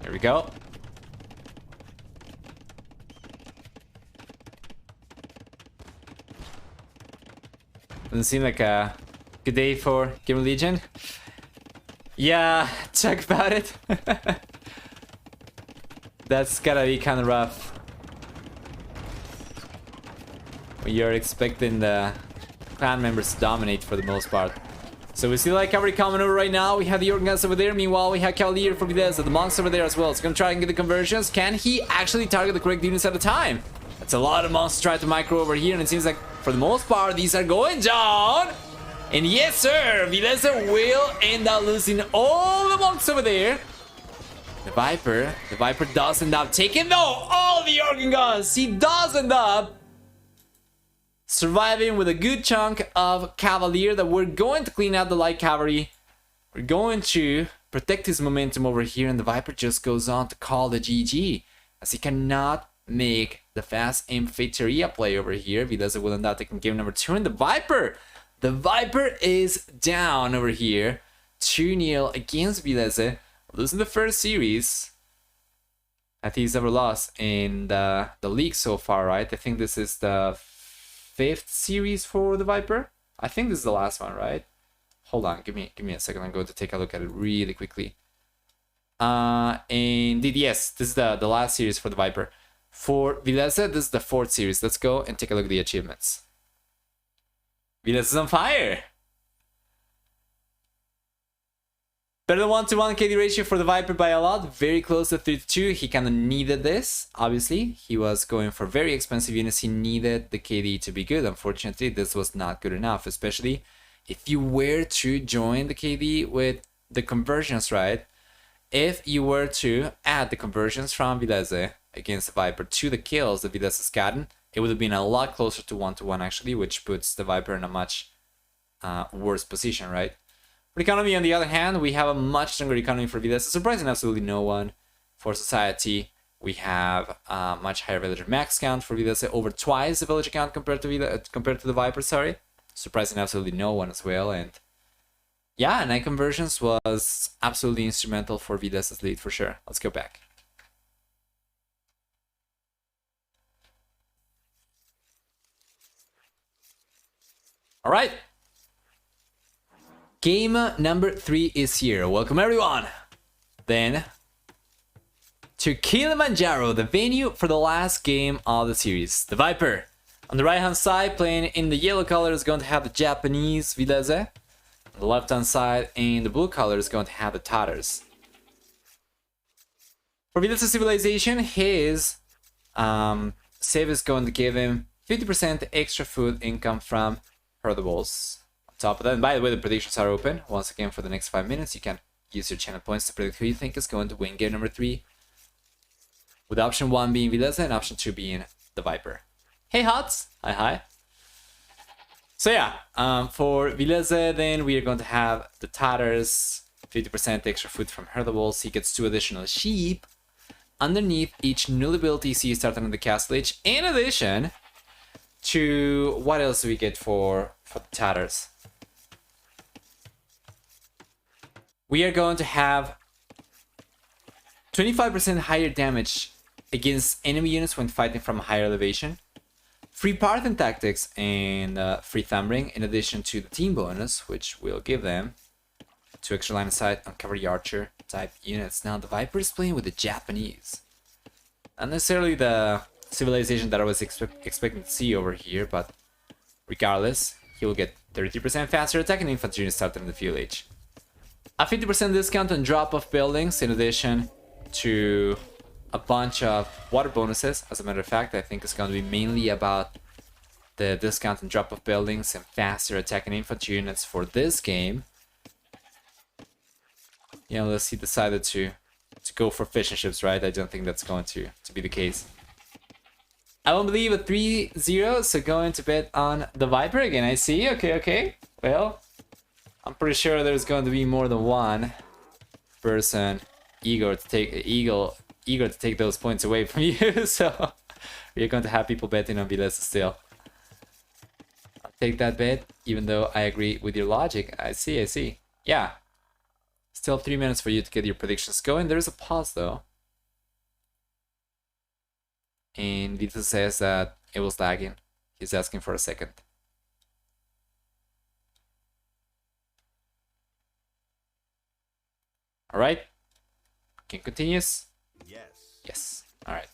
S1: Here we go. Doesn't seem like a good day for GamerLegion. Yeah, talk about it. That's gotta be kind of rough. When you're expecting the clan members to dominate for the most part. So we see light cavalry coming over right now. We have the Organ Guns over there. Meanwhile, we have Cavalier for Villese. The monks over there as well. It's gonna try and get the conversions. Can he actually target the correct units at a time? That's a lot of monks to try to micro over here. And it seems like, for the most part, these are going down. And yes, sir, Villese will end up losing all the monks over there. The Viper does end up taking, though, all the Organ Guns. He does end up surviving with a good chunk of Cavalier that we're going to clean out the light cavalry. We're going to protect his momentum over here, and the Viper just goes on to call the GG, as he cannot make the fast Infanteria play over here. Villese will end up taking game number 2, and the Viper is down over here. 2-0 against Villese, losing the first series I think he's ever lost in the league so far, right? I think this is the 5th series for the Viper. I think this is the last one, right? Hold on, give me a second. I'm going to take a look at it really quickly. Indeed, yes, this is the last series for the Viper. For Villese, this is the 4th series. Let's go and take a look at the achievements. Villese is on fire. Better than 1-to-1 KD ratio for the Viper by a lot. Very close to 3-2. He kind of needed this, obviously. He was going for very expensive units. He needed the KD to be good. Unfortunately, this was not good enough, especially if you were to join the KD with the conversions, right? If you were to add the conversions from Villese against the Viper to the kills that Villese has gotten, it would have been a lot closer to 1-to-1 actually, which puts the Viper in a much worse position, right? For economy, on the other hand, we have a much stronger economy for Villese, surprising absolutely no one. For society, we have a much higher villager max count for Villese, over twice the villager count compared to the Viper, sorry. Surprising absolutely no one as well, and yeah, night conversions was absolutely instrumental for Villese's lead for sure. Let's go back. All right. Game number 3 is here. Welcome everyone. Then to Kilimanjaro, the venue for the last game of the series. The Viper on the right hand side, playing in the yellow color, is going to have the Japanese Villese. On the left hand side, in the blue color, is going to have the Tatars. For Villese Civilization, his save is going to give him 50% extra food income from herdables. Top of that, and by the way, the predictions are open once again for the next 5 minutes. You can use your channel points to predict who you think is going to win game number 3, with option 1 being Villese and option 2 being the Viper. Hey Hots, hi. So yeah, for Villese, then we are going to have the Tatars, 50% extra food from herdables. He gets 2 additional sheep underneath each new ability you see starting in the Castle Age, in addition to what else do we get for the Tatars? We are going to have 25% higher damage against enemy units when fighting from a higher elevation, free Parthen tactics, and free Thumbring, in addition to the team bonus, which will give them 2 extra line of sight on cavalry archer type units. Now the Viper is playing with the Japanese. Not necessarily the civilization that I was expecting to see over here, but regardless, he will get 33% faster attacking infantry units starting in the field age. A 50% discount on drop-off buildings, in addition to a bunch of water bonuses. As a matter of fact, I think it's going to be mainly about the discount on drop-off buildings and faster attacking infantry units for this game. Yeah, unless he decided to go for fishing ships, right? I don't think that's going to be the case. I won't believe a 3-0, so going to bet on the Viper again. I see. Okay. Well, I'm pretty sure there's going to be more than one person eager to take those points away from you. So we're going to have people betting on Villese still. I'll take that bet, even though I agree with your logic. I see. Yeah. Still 3 minutes for you to get your predictions going. There's a pause though. And Vito says that it was lagging. He's asking for a second. All right. Can continues.
S2: Yes.
S1: Yes. All right.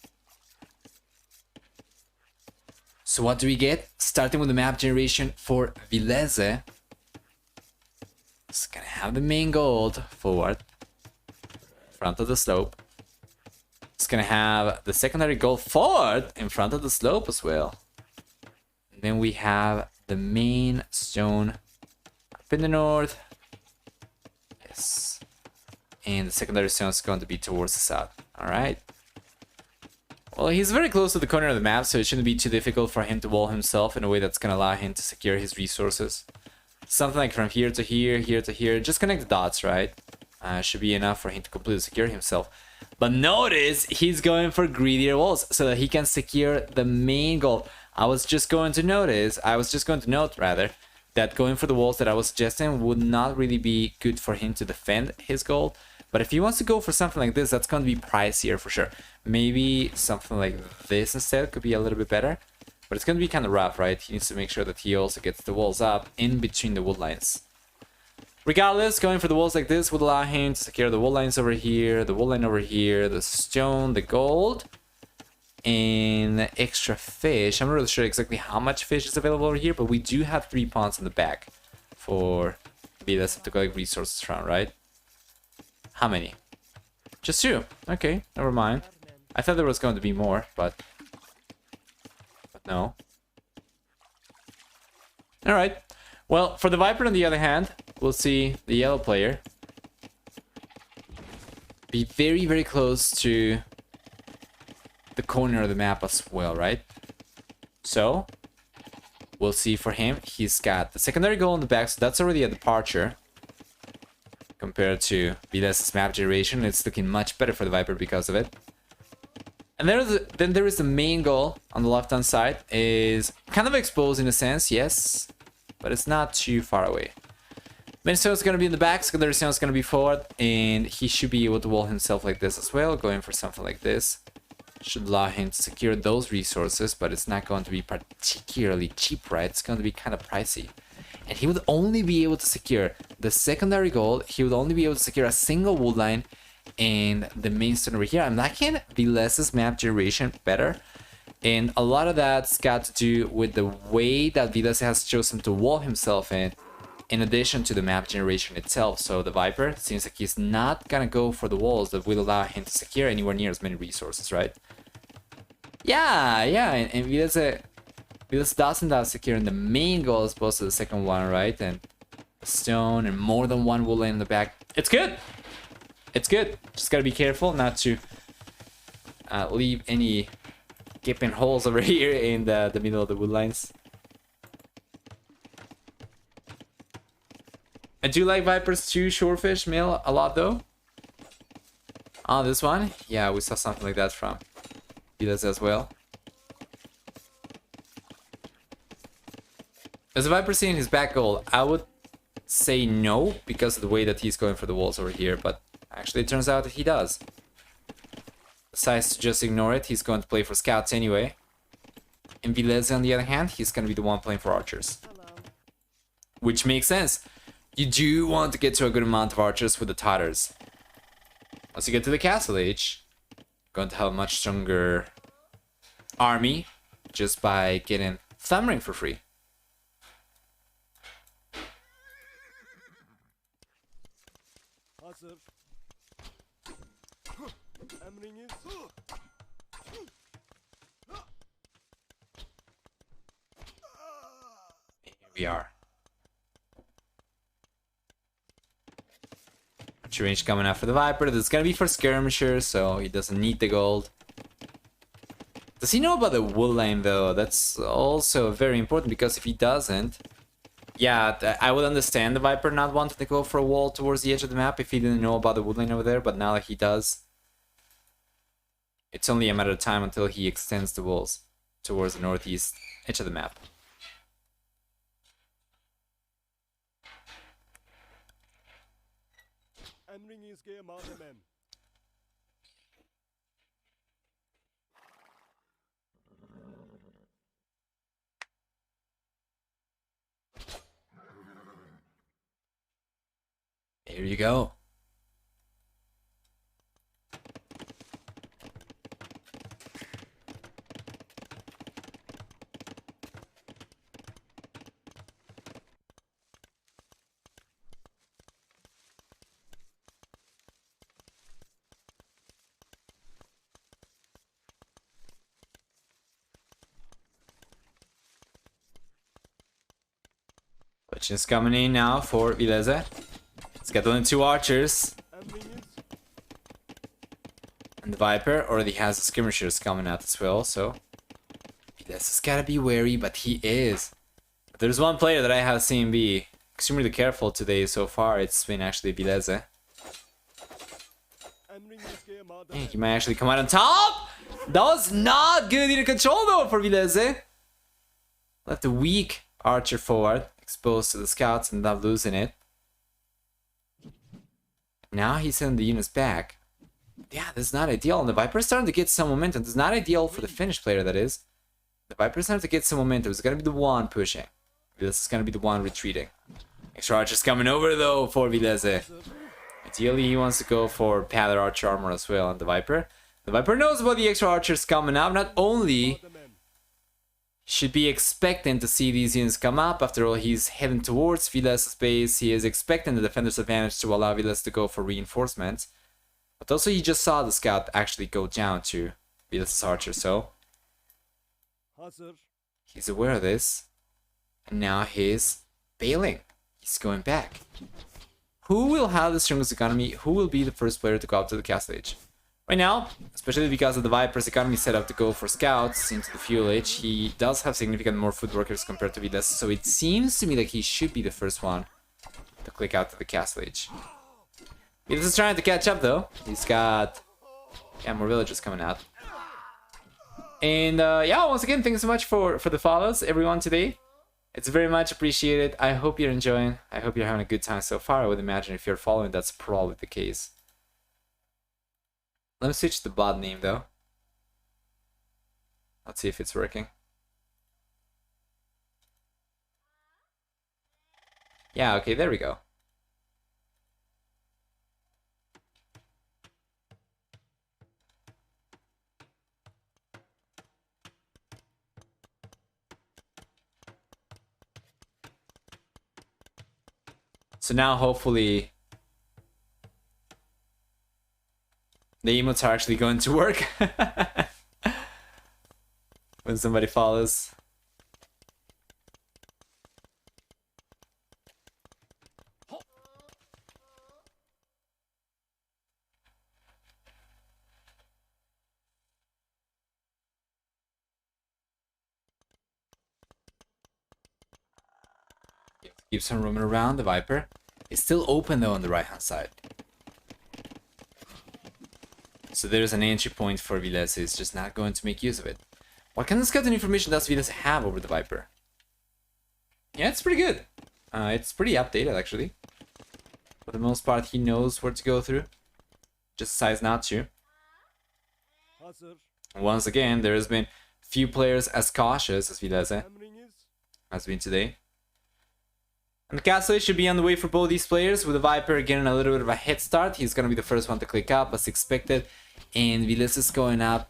S1: So what do we get? Starting with the map generation for Villese. It's gonna have the main gold forward, front of the slope. It's gonna have the secondary gold forward in front of the slope as well. And then we have the main stone up in the north. Yes. And the secondary stone is going to be towards the south. All right. Well, he's very close to the corner of the map, so it shouldn't be too difficult for him to wall himself in a way that's going to allow him to secure his resources. Something like from here to here, here to here. Just connect the dots, right? Should be enough for him to completely secure himself. But notice he's going for greedier walls so that he can secure the main goal. I was just going to note rather, that going for the walls that I was suggesting would not really be good for him to defend his goal. But if he wants to go for something like this, that's going to be pricier for sure. Maybe something like this instead could be a little bit better. But it's going to be kind of rough, right? He needs to make sure that he also gets the walls up in between the wood lines. Regardless, going for the walls like this would allow him to secure the wood lines over here, the wood line over here, the stone, the gold, and extra fish. I'm not really sure exactly how much fish is available over here, but we do have 3 ponds in the back for Villese to collect resources from, right? How many? Just 2. Okay, never mind. I thought there was going to be more, but no. Alright. Well, for the Viper on the other hand, we'll see the yellow player be very, very close to the corner of the map as well, right? So, we'll see for him. He's got the secondary goal in the back, so that's already a departure. Compared to Vilese's map generation, it's looking much better for the Viper because of it. And then there is the main goal on the left-hand side. Is kind of exposed in a sense, yes, but it's not too far away. Main stone is going to be in the back, secondary stone is going to be forward, and he should be able to wall himself like this as well, going for something like this. Should allow him to secure those resources, but it's not going to be particularly cheap, right? It's going to be kind of pricey. And he would only be able to secure the secondary gold. He would only be able to secure a single wood line and the main stone over here. I'm liking Vilese's map generation better. And a lot of that's got to do with the way that Villese has chosen to wall himself in addition to the map generation itself. So the Viper seems like he's not gonna go for the walls that will allow him to secure anywhere near as many resources, right? Yeah, and Villese doesn't have securing the main goal as opposed to the second one, right? And stone and more than one wood line in the back. It's good. It's good. Just gotta be careful not to leave any gaping holes over here in the middle of the wood lines. I do like Viper's 2 shorefish meal a lot though. On this one, yeah, we saw something like that from Villese as well. Is the Viper seeing his back goal? I would say no, because of the way that he's going for the walls over here, but actually it turns out that he does. Decides to just ignore it, he's going to play for scouts anyway. And Villese, on the other hand, he's going to be the one playing for archers. Hello. Which makes sense. You do want to get to a good amount of archers with the Tatters. Once you get to the Castle Age, you're going to have a much stronger army just by getting Thumb Ring for free. Here we are. Archer range coming after the Viper. This is gonna be for skirmishers, so he doesn't need the gold. Does he know about the wood line though? That's also very important, because if he doesn't, yeah, I would understand the Viper not wanting to go for a wall towards the edge of the map if he didn't know about the wood line over there, but now that he does, it's only a matter of time until he extends the walls towards the northeast edge of the map. Here you go. Machines coming in now for Villese. He's got only 2 archers. And the Viper already has the skirmishers coming out as well, so Vilese's gotta be wary, but he is. But there's one player that I have seen be extremely careful today so far. It's been actually Villese. Yeah, he might actually come out on top. That was not good in control though for Villese. Left a weak archer forward, exposed to the scouts and not losing it. Now he's sending the units back. Yeah, this is not ideal. And the Viper's starting to get some momentum. This is not ideal for the Finnish player, that is. The Viper's starting to get some momentum. It's going to be the one pushing. This is going to be the one retreating. Extra archers coming over though for Villese. Ideally, he wants to go for padded archer armor as well on the Viper. The Viper knows about the extra archers coming up. Not only should be expecting to see these units come up. After all, he's heading towards Vilese's base. He is expecting the defender's advantage to allow Villese to go for reinforcements. But also, he just saw the scout actually go down to Vilese's archer, so he's aware of this. And now he's bailing. He's going back. Who will have the strongest economy? Who will be the first player to go up to the castle age? Right now, especially because of the Viper's economy set up to go for scouts into the fuel age, he does have significant more food workers compared to Villese, so it seems to me that he should be the first one to click out to the castle age. Villese is trying to catch up though. He's got more villagers coming out. And yeah, once again, thanks so much for the follows, everyone, today. It's very much appreciated. I hope you're enjoying. I hope you're having a good time so far. I would imagine if you're following, that's probably the case. Let me switch the bot name though. Let's see if it's working. Yeah, okay, there we go. So now hopefully the emotes are actually going to work when somebody follows. Keep some roaming around. The Viper is still open though on the right hand side. So there's an entry point for Villese. It's just not going to make use of it. What kind of scouting information does Villese have over the Viper? Yeah, it's pretty good. It's pretty updated actually. For the most part, he knows where to go through. Just decides not to. Once again, there has been few players as cautious as Villese has been today. And the castle should be on the way for both these players, with the Viper getting a little bit of a head start. He's going to be the first one to click up as expected. And Villese is going up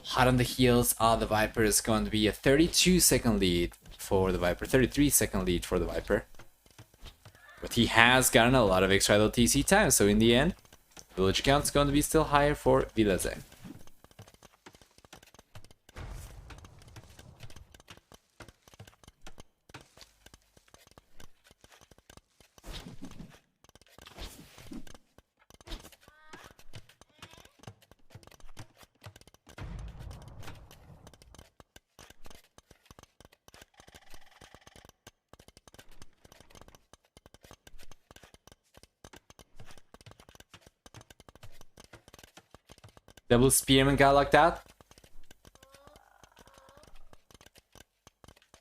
S1: hot on the heels. The Viper is going to be a 32-second lead for the Viper. 33-second lead for the Viper. But he has gotten a lot of extra LTC time. So in the end, village count is going to be still higher for Villese. Double spearman guy like that?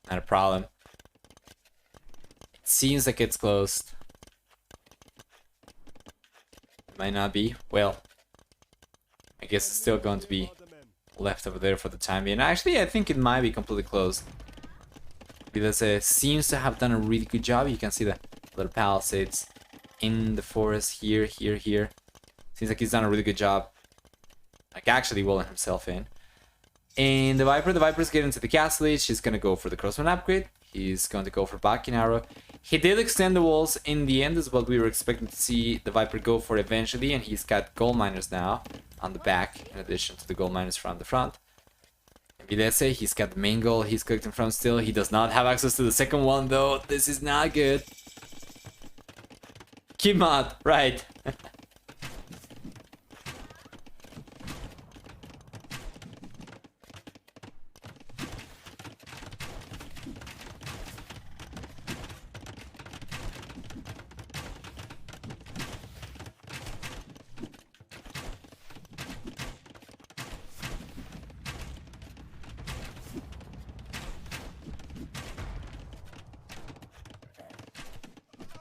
S1: Not a problem. It seems like it's closed. Might not be. Well, I guess it's still going to be left over there for the time being. Actually, I think it might be completely closed. Because it seems to have done a really good job. You can see the little palisades in the forest here, here, here. Seems like he's done a really good job. Like actually walling himself in. And the Viper's getting to the castle age. He's gonna go for the crossbow upgrade. He's going to go for Bakin arrow. He did extend the walls in the end, is what we were expecting to see the Viper go for eventually, and he's got gold miners now on the back, in addition to the gold miners from the front. And Villese, he's got the main goal he's collecting from still. He does not have access to the second one though. This is not good. Keep mod, right.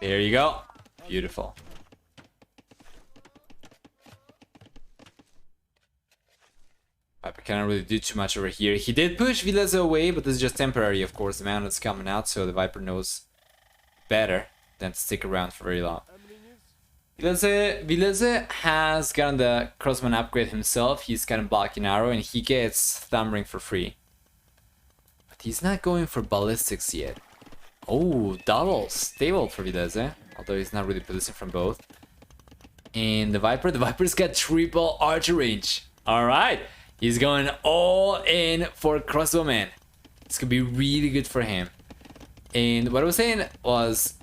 S1: There you go. Beautiful. Viper cannot really do too much over here. He did push Villese away, but this is just temporary, of course. The man is coming out, so the Viper knows better than to stick around for very long. Villese has gotten the crossman upgrade himself. He's gotten blocking arrow, and he gets thumb ring for free. But he's not going for ballistics yet. Oh, double stable for Villese, although he's not really producing from both. And the Viper's got triple archer range. All right, he's going all in for crossbowman. This could be really good for him. And what I was saying was,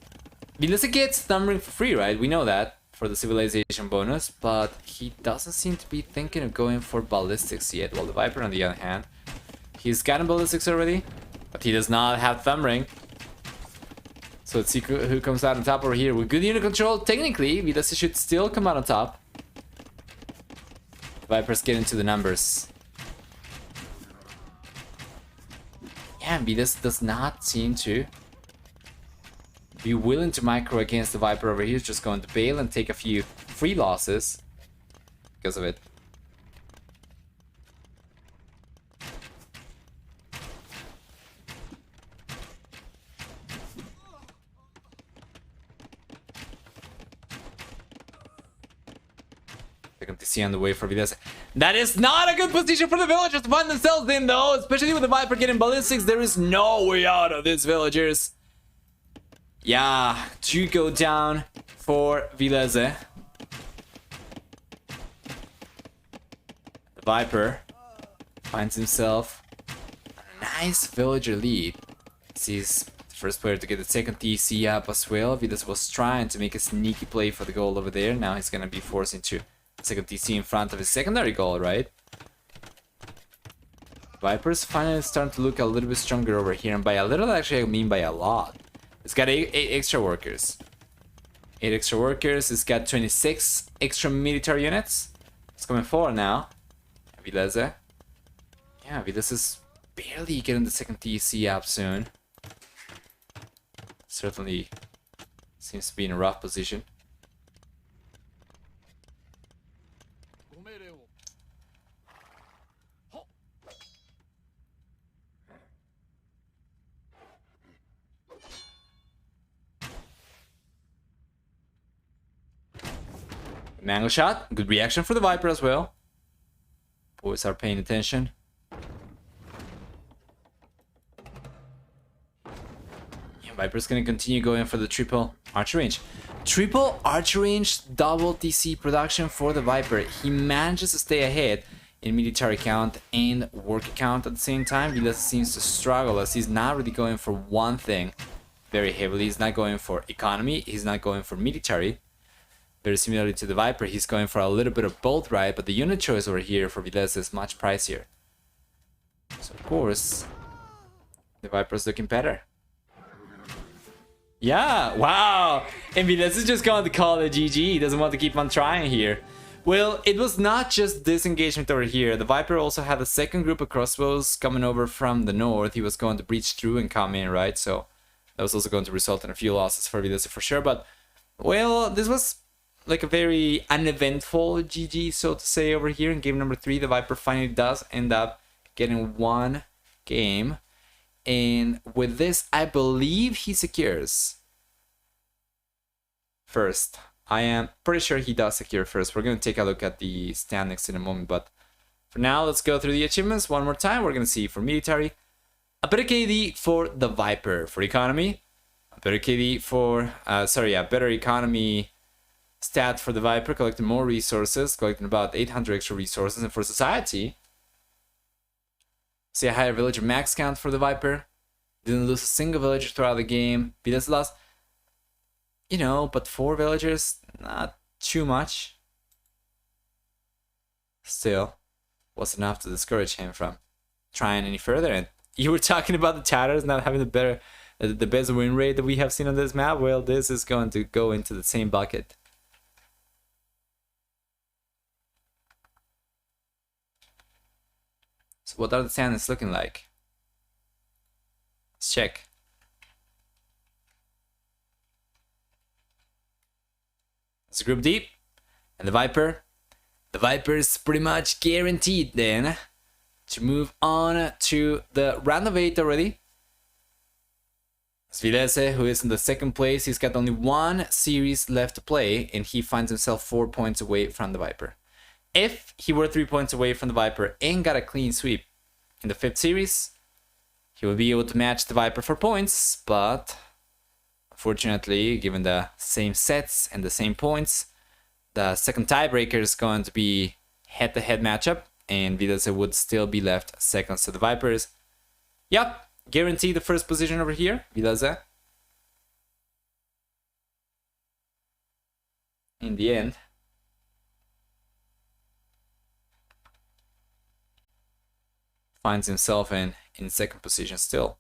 S1: Villese gets thumb ring for free, right? We know that for the civilization bonus, but he doesn't seem to be thinking of going for ballistics yet. Well, the Viper, on the other hand, he's gotten ballistics already, but he does not have thumb ring. So let's see who comes out on top over here. With good unit control, technically, Villese should still come out on top. The Vipers get into the numbers. Yeah, Villese does not seem to be willing to micro against the Viper over here. He's just going to bail and take a few free losses because of it. TTL on the way for Villese. That is not a good position for the villagers to find themselves in, though. Especially with the Viper getting ballistics, there is no way out of this, villagers. Yeah, 2 go down for Villese. The Viper finds himself a nice villager lead. He's the first player to get the second TC up as well. Villese was trying to make a sneaky play for the goal over there. Now he's gonna be forced into second TC in front of his secondary goal, right? Viper's finally starting to look a little bit stronger over here, and by a little, actually, I mean by a lot. It's got 8 extra workers. 8 extra workers. It's got 26 extra military units. It's coming forward now. Villese. Yeah, Villese is barely getting the second TC up soon. Certainly seems to be in a rough position. Mango shot, good reaction for the Viper as well. Boys are paying attention. Yeah, Viper's gonna continue going for the triple archer range. Triple archer range, double TC production for the Viper. He manages to stay ahead in military count and work count at the same time. He just seems to struggle as he's not really going for one thing very heavily. He's not going for economy, he's not going for military. Very similarly to the Viper, he's going for a little bit of both, right? But the unit choice over here for Villese is much pricier. So of course, the Viper's looking better. Yeah, wow! And Villese is just going to call it GG. He doesn't want to keep on trying here. Well, it was not just this engagement over here. The Viper also had a second group of crossbows coming over from the north. He was going to breach through and come in, right? So that was also going to result in a few losses for Villese for sure. But, well, this was like a very uneventful GG, so to say, over here in game number 3. The Viper finally does end up getting one game. And with this, I believe he secures first. I am pretty sure he does secure first. We're going to take a look at the standings in a moment. But for now, let's go through the achievements one more time. We're going to see for military, a better KD for the Viper. For economy, a better KD for, a better economy stat for the Viper, collecting more resources, collecting about 800 extra resources. And for society, See a higher villager max count for the Viper. Didn't lose a single villager throughout the game. Villese lost, you know, but 4 villagers, not too much. Still, was enough to discourage him from trying any further. And you were talking about the Tatars not having the best win rate that we have seen on this map. Well, this is going to go into the same bucket. So what are the standings looking like? Let's check. It's Group D. And the Viper. The Viper is pretty much guaranteed then to move on to the round of 8 already. Villese, who is in the second place, he's got only 1 series left to play, and he finds himself 4 points away from the Viper. If he were 3 points away from the Viper and got a clean sweep in the 5th series, he would be able to match the Viper for points, but unfortunately, given the same sets and the same points, the second tiebreaker is going to be head-to-head matchup, and Villese would still be left seconds to the Vipers. Yep, guarantee the first position over here, Villese. In the end. Finds himself in second position still.